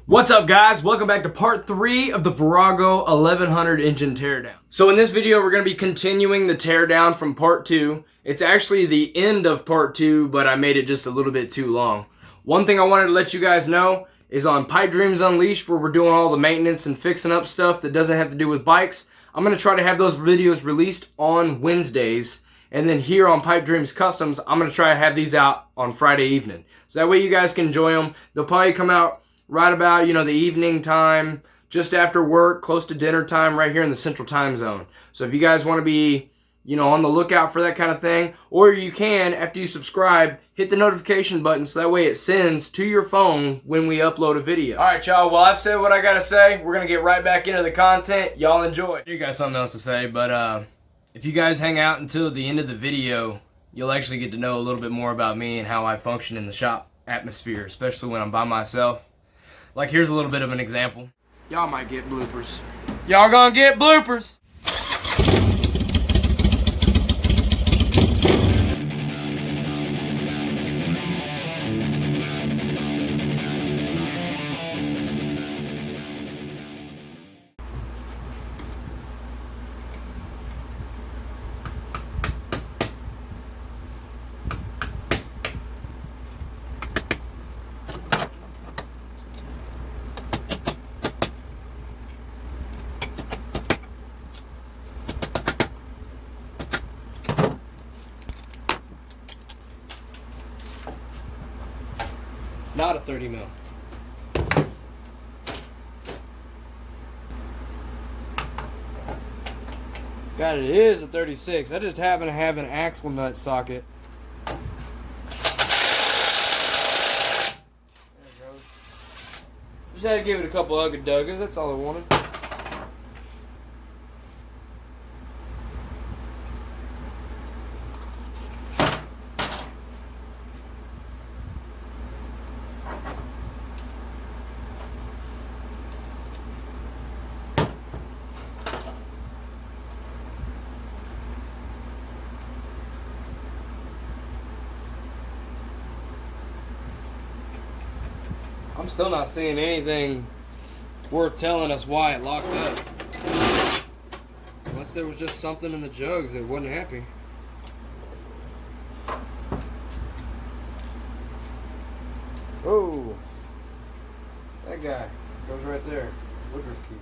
What's up, guys? Welcome back to part 3 of the Virago 1100 engine teardown. So in this video, we're going to be continuing the teardown from part 2. It's actually the end of part 2, but I made it just a little bit too long. One thing I wanted to let you guys know is on Pipe Dreams Unleashed, where we're doing all the maintenance and fixing up stuff that doesn't have to do with bikes. I'm going to try to have those videos released on Wednesdays. And then here on Pipe Dreams Customs, I'm going to try to have these out on Friday evening. So that way you guys can enjoy them. They'll probably come out right about, the evening time, just after work, close to dinner time, right here in the Central Time Zone. So if you guys want to be, on the lookout for that kind of thing, or you can, after you subscribe, hit the notification button so that way it sends to your phone when we upload a video. All right, y'all. Well, I've said what I got to say. We're going to get right back into the content. Y'all enjoy. You got something else to say, but if you guys hang out until the end of the video, you'll actually get to know a little bit more about me and how I function in the shop atmosphere, especially when I'm by myself. Like, here's a little bit of an example. Y'all might get bloopers. Y'all gonna get bloopers! Not a 30 mil. God, it is a 36. I just happen to have an axle nut socket. There it goes. Just had to give it a couple ugga-duggas. That's all I wanted. I'm still not seeing anything worth telling us why it locked up. Unless there was just something in the jugs that wasn't happy. Oh, that guy goes right there. Woodruff key.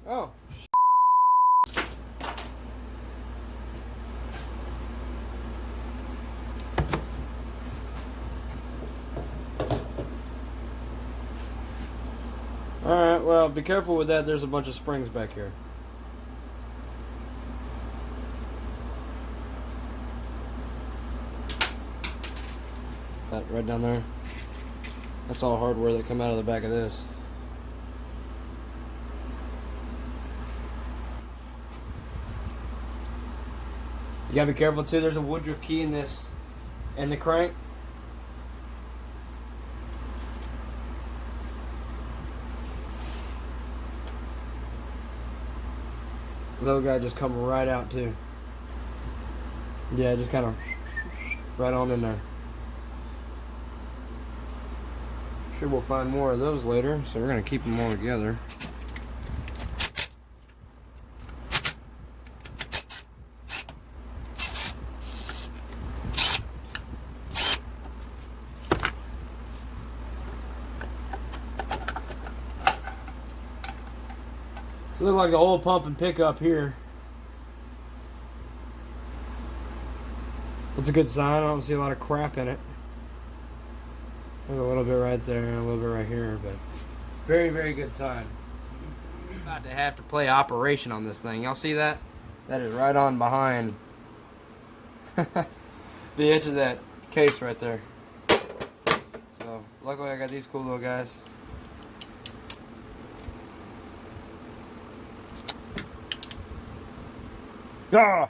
Oh. Alright, well, be careful with that. There's a bunch of springs back here. That right down there. That's all hardware that come out of the back of this. You gotta be careful too. There's a Woodruff key in this, and the crank. Little guy just come right out too. Yeah, just kind of right on in there. Sure, we'll find more of those later, so we're gonna keep them all together. So it looks like the oil pump and pickup here. It's a good sign. I don't see a lot of crap in it. There's a little bit right there and a little bit right here, but very, very good sign. About to have to play operation on this thing. Y'all see that? That is right on behind the edge of that case right there. So luckily I got these cool little guys. Ah!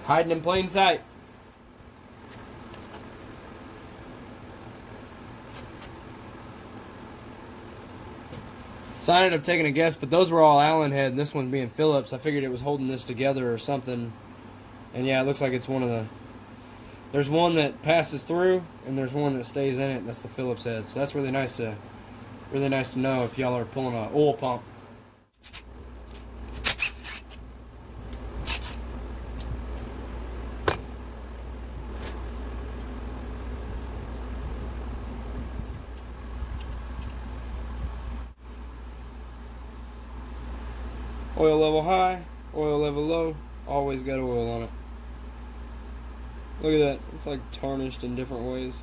Hiding in plain sight. So I ended up taking a guess, but those were all Allen head, and this one being Phillips. I figured it was holding this together or something. And yeah, it looks like it's one of the... There's one that passes through, and there's one that stays in it. That's the Phillips head. So that's really nice to know if y'all are pulling an oil pump. Oil level high, oil level low, always got oil on it. Look at that, it's like tarnished in different ways.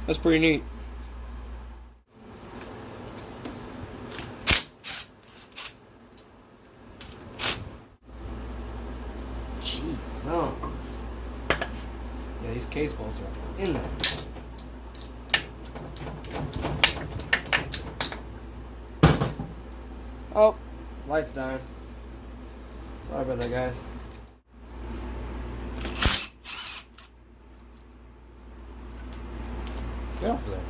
That's pretty neat. Jeez, oh. Yeah, these case bolts are in there. Oh, light's dying. Sorry about that, guys. Get off of there.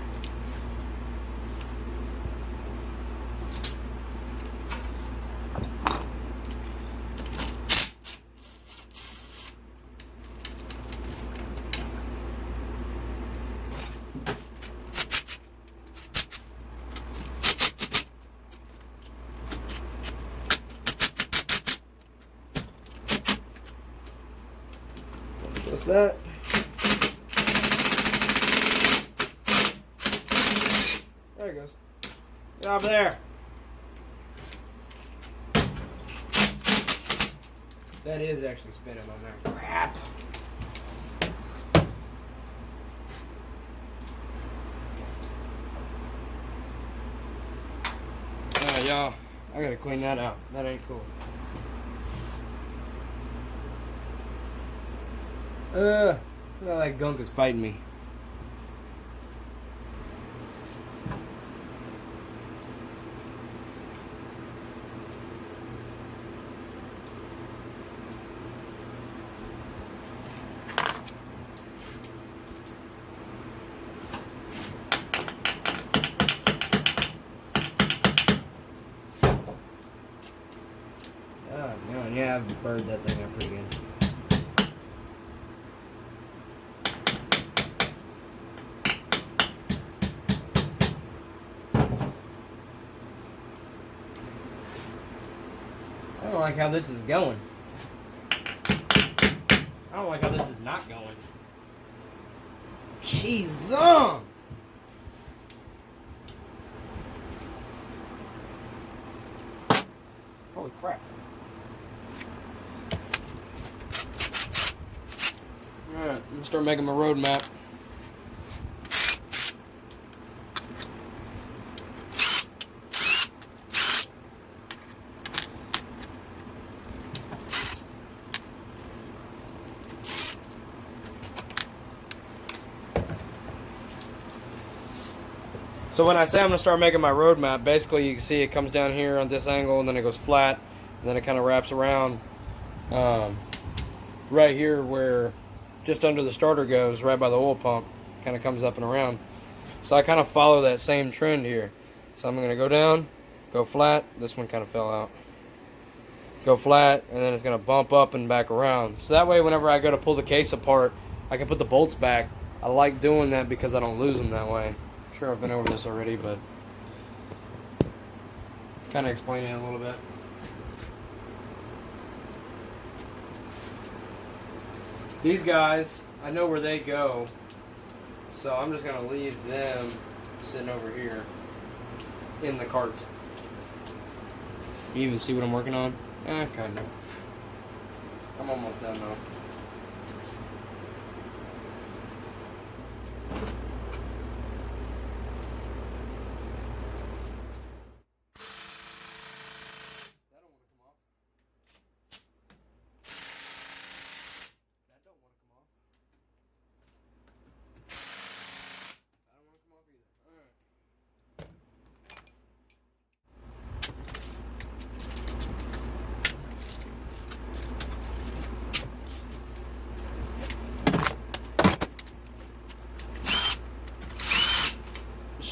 What's that? There it goes. Get over there. That is actually spinning on there. Crap. Alright, y'all. I gotta clean that out. That ain't cool. Look how that gunk is fighting me. Oh, man, yeah, I've burned that thing up pretty good. I don't like how this is going. I don't like how this is not going. Jeez. Holy crap. Alright, I'm gonna start making my road map. So when I say I'm going to start making my road map, basically you can see it comes down here on this angle and then it goes flat and then it kind of wraps around right here where just under the starter goes, right by the oil pump, kind of comes up and around. So I kind of follow that same trend here. So I'm going to go down, go flat, this one kind of fell out. Go flat, and then it's going to bump up and back around. So that way whenever I go to pull the case apart, I can put the bolts back. I like doing that because I don't lose them that way. I'm sure I've been over this already, but kind of explaining it a little bit. These guys, I know where they go, so I'm just going to leave them sitting over here in the cart. You even see what I'm working on? Kind of. I'm almost done though.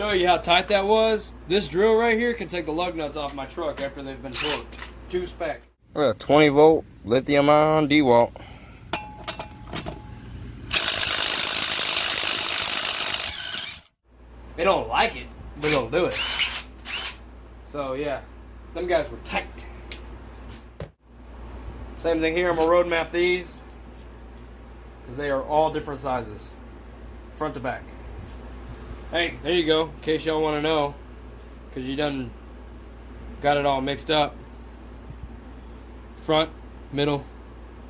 show you how tight that was. This drill right here can take the lug nuts off my truck after they've been torqued. 2 spec. 20 volt lithium ion DeWalt. They don't like it, but they'll do it. So yeah, them guys were tight. Same thing here, I'm gonna road map these because they are all different sizes, front to back. Hey, there you go, in case y'all want to know, because you done got it all mixed up. Front, middle,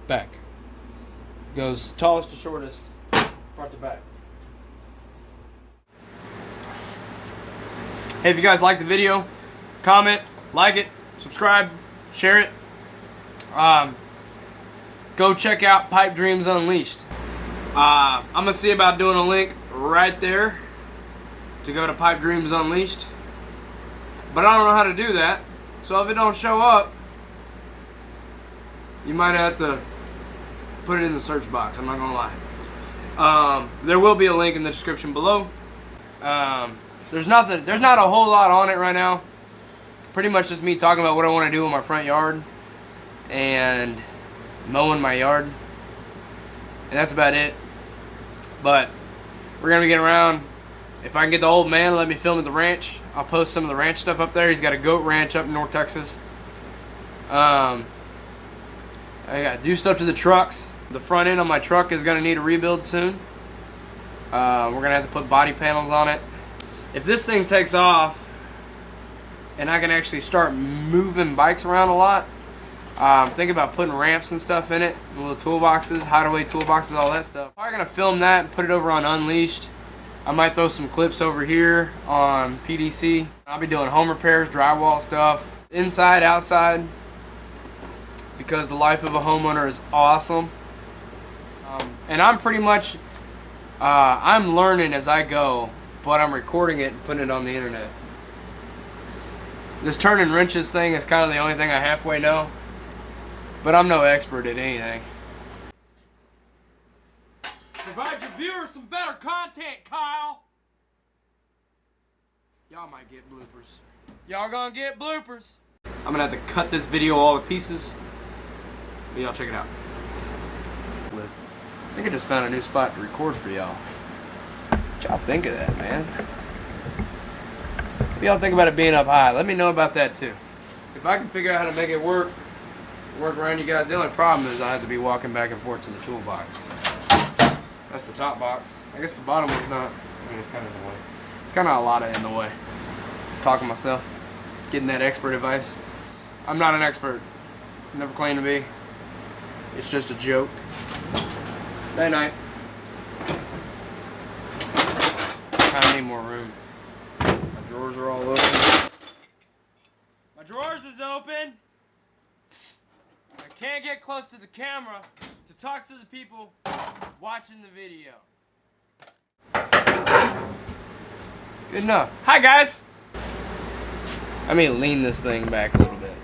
back. Goes tallest to shortest, front to back. Hey, if you guys like the video, comment, like it, subscribe, share it. Go check out Pipe Dreams Unleashed. I'm gonna see about doing a link right there to go to Pipe Dreams Unleashed, but I don't know how to do that. So if it don't show up, you might have to put it in the search box. I'm not gonna lie. There will be a link in the description below. There's not a whole lot on it right now. Pretty much just me talking about what I want to do in my front yard and mowing my yard, and that's about it. But we're gonna be getting around. If I can get the old man to let me film at the ranch, I'll post some of the ranch stuff up there. He's got a goat ranch up in North Texas. I gotta do stuff to the trucks. The front end on my truck is gonna need a rebuild soon. We're gonna have to put body panels on it. If this thing takes off and I can actually start moving bikes around a lot, I'm thinking about putting ramps and stuff in it, little toolboxes, hideaway toolboxes, all that stuff. I'm gonna film that and put it over on Unleashed. I might throw some clips over here on PDC. I'll be doing home repairs, drywall stuff, inside, outside, because the life of a homeowner is awesome. And I'm pretty much, I'm learning as I go, but I'm recording it and putting it on the internet. This turning wrenches thing is kind of the only thing I halfway know, but I'm no expert at anything. Provide your viewers some better content, Kyle. Y'all might get bloopers. Y'all gonna get bloopers. I'm gonna have to cut this video all to pieces, but y'all check it out. I think I just found a new spot to record for y'all. What y'all think of that, man? What y'all think about it being up high? Let me know about that too. If I can figure out how to make it work around you guys. The only problem is I have to be walking back and forth to the toolbox. That's the top box. I guess the bottom one's not. I mean, it's kind of in the way. It's kind of a lot in the way. Talking myself, getting that expert advice. I'm not an expert. Never claimed to be. It's just a joke. Night night. I need more room. My drawers are all open. My drawers is open. I can't get close to the camera to talk to the people watching the video. Good enough. Hi guys. I mean, lean this thing back a little bit.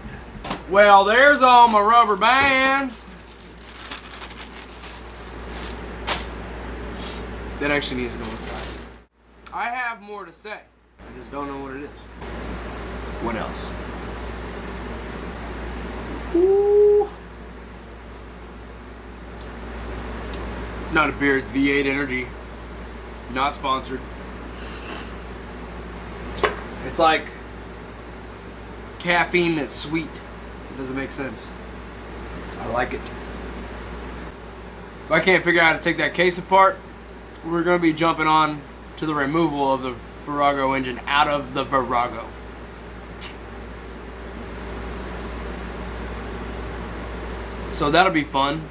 Well, there's all my rubber bands. That actually needs to go inside. I have more to say. I just don't know what it is. What else? Ooh. It's not a beer, it's V8 Energy. Not sponsored. It's like caffeine that's sweet. It doesn't make sense. I like it. If I can't figure out how to take that case apart, we're going to be jumping on to the removal of the Virago engine out of the Virago. So that'll be fun.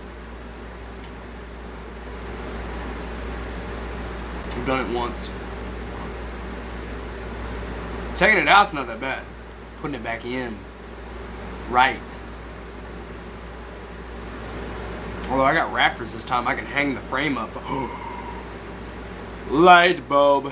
We've done it once. Taking it out's not that bad. It's putting it back in. Right. Although I got rafters this time, I can hang the frame up. Light bulb.